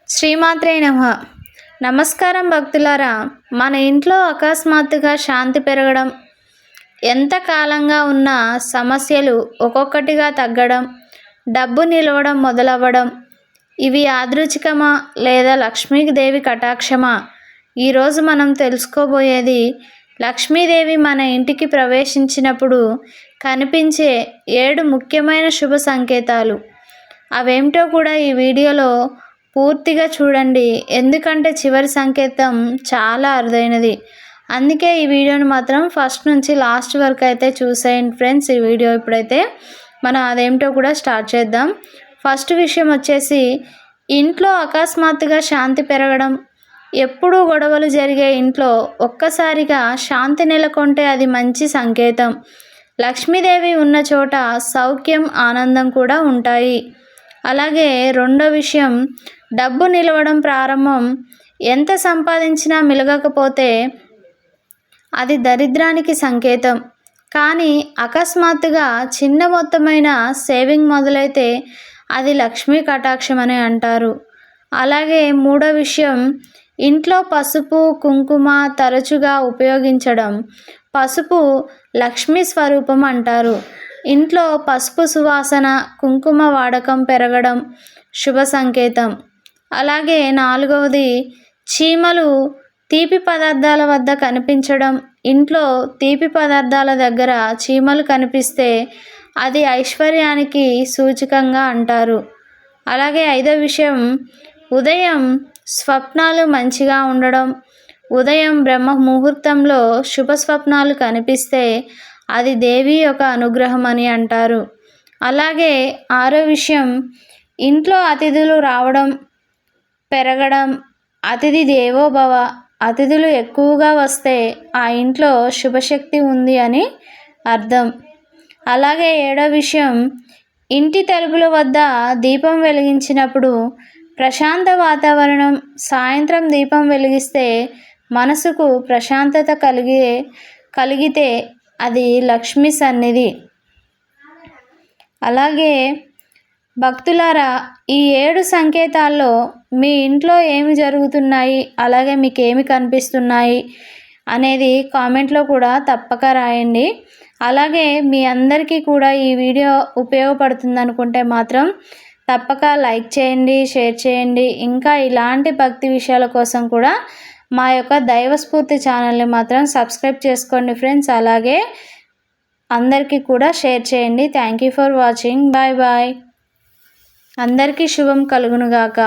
శ్రీమాత్రే నమః. నమస్కారం భక్తులారా. మన ఇంట్లో అకస్మాత్తుగా శాంతి పెరగడం, ఎంత కాలంగా ఉన్న సమస్యలు ఒక్కొక్కటిగా తగ్గడం, డబ్బు నిలవడం మొదలవ్వడం, ఇవి యాదృచ్ఛికమా లేదా లక్ష్మీదేవి కటాక్షమా? ఈరోజు మనం తెలుసుకోబోయేది లక్ష్మీదేవి మన ఇంటికి ప్రవేశించినప్పుడు కనిపించే 7 ముఖ్యమైన శుభ సంకేతాలు. అవేమిటో కూడా ఈ వీడియోలో పూర్తిగా చూడండి, ఎందుకంటే చివరి సంకేతం చాలా అరుదైనది. అందుకే ఈ వీడియోని మాత్రం ఫస్ట్ నుంచి లాస్ట్ వరకు అయితే చూసేయండి ఫ్రెండ్స్. ఈ వీడియో ఇప్పుడైతే మనం అదేమిటో కూడా స్టార్ట్ చేద్దాం. ఫస్ట్ విషయం వచ్చేసి, ఇంట్లో అకస్మాత్తుగా శాంతి పెరగడం. ఎప్పుడూ గొడవలు జరిగే ఇంట్లో ఒక్కసారిగా శాంతి నెలకొంటే అది మంచి సంకేతం. లక్ష్మీదేవి ఉన్న చోట సౌఖ్యం, ఆనందం కూడా ఉంటాయి. అలాగే రెండో విషయం, డబ్బు నిలవడం ప్రారంభం. ఎంత సంపాదించినా మిలగకపోతే అది దరిద్రానికి సంకేతం. కానీ అకస్మాత్తుగా చిన్న మొత్తమైన సేవింగ్ మొదలైతే అది లక్ష్మీ కటాక్షం అని అంటారు. అలాగే మూడో విషయం, ఇంట్లో పసుపు, కుంకుమ తరచుగా ఉపయోగించడం. పసుపు లక్ష్మీ స్వరూపం అంటారు. ఇంట్లో పసుపు సువాసన, కుంకుమ వాడకం పెరగడం శుభ సంకేతం. అలాగే నాలుగవది, చీమలు తీపి పదార్థాల వద్ద కనిపించడం. ఇంట్లో తీపి పదార్థాల దగ్గర చీమలు కనిపిస్తే అది ఐశ్వర్యానికి సూచకంగా అంటారు. అలాగే ఐదో విషయం, ఉదయం స్వప్నాలు మంచిగా ఉండడం. ఉదయం బ్రహ్మ ముహూర్తంలో శుభ స్వప్నాలు కనిపిస్తే అది దేవి యొక్క అనుగ్రహం అని అంటారు. అలాగే ఆరో విషయం, ఇంట్లో అతిథులు రావడం పెరగడం. అతిథి దేవో భవ. అతిథులు ఎక్కువగా వస్తే ఆ ఇంట్లో శుభశక్తి ఉంది అని అర్థం. అలాగే ఏడో విషయం, ఇంటి తలుపుల వద్ద దీపం వెలిగించినప్పుడు ప్రశాంత వాతావరణం. సాయంత్రం దీపం వెలిగిస్తే మనసుకు ప్రశాంతత కలిగితే అది లక్ష్మీ సన్నిధి. అలాగే భక్తులారా, ఈ 7 సంకేతాల్లో మీ ఇంట్లో ఏమి జరుగుతున్నాయి, అలాగే మీకు ఏమి కనిపిస్తున్నాయి అనేది కామెంట్లో కూడా తప్పక రాయండి. అలాగే మీ అందరికీ కూడా ఈ వీడియో ఉపయోగపడుతుంది అనుకుంటే మాత్రం తప్పక లైక్ చేయండి, షేర్ చేయండి. ఇంకా ఇలాంటి భక్తి విషయాల కోసం కూడా మా యొక్క దైవస్ఫూర్తి ఛానల్ని మాత్రం సబ్స్క్రైబ్ చేసుకోండి ఫ్రెండ్స్. అలాగే అందరికీ కూడా షేర్ చేయండి. Thank you for watching. Bye bye. అందరికీ శుభం కలుగునుగాక.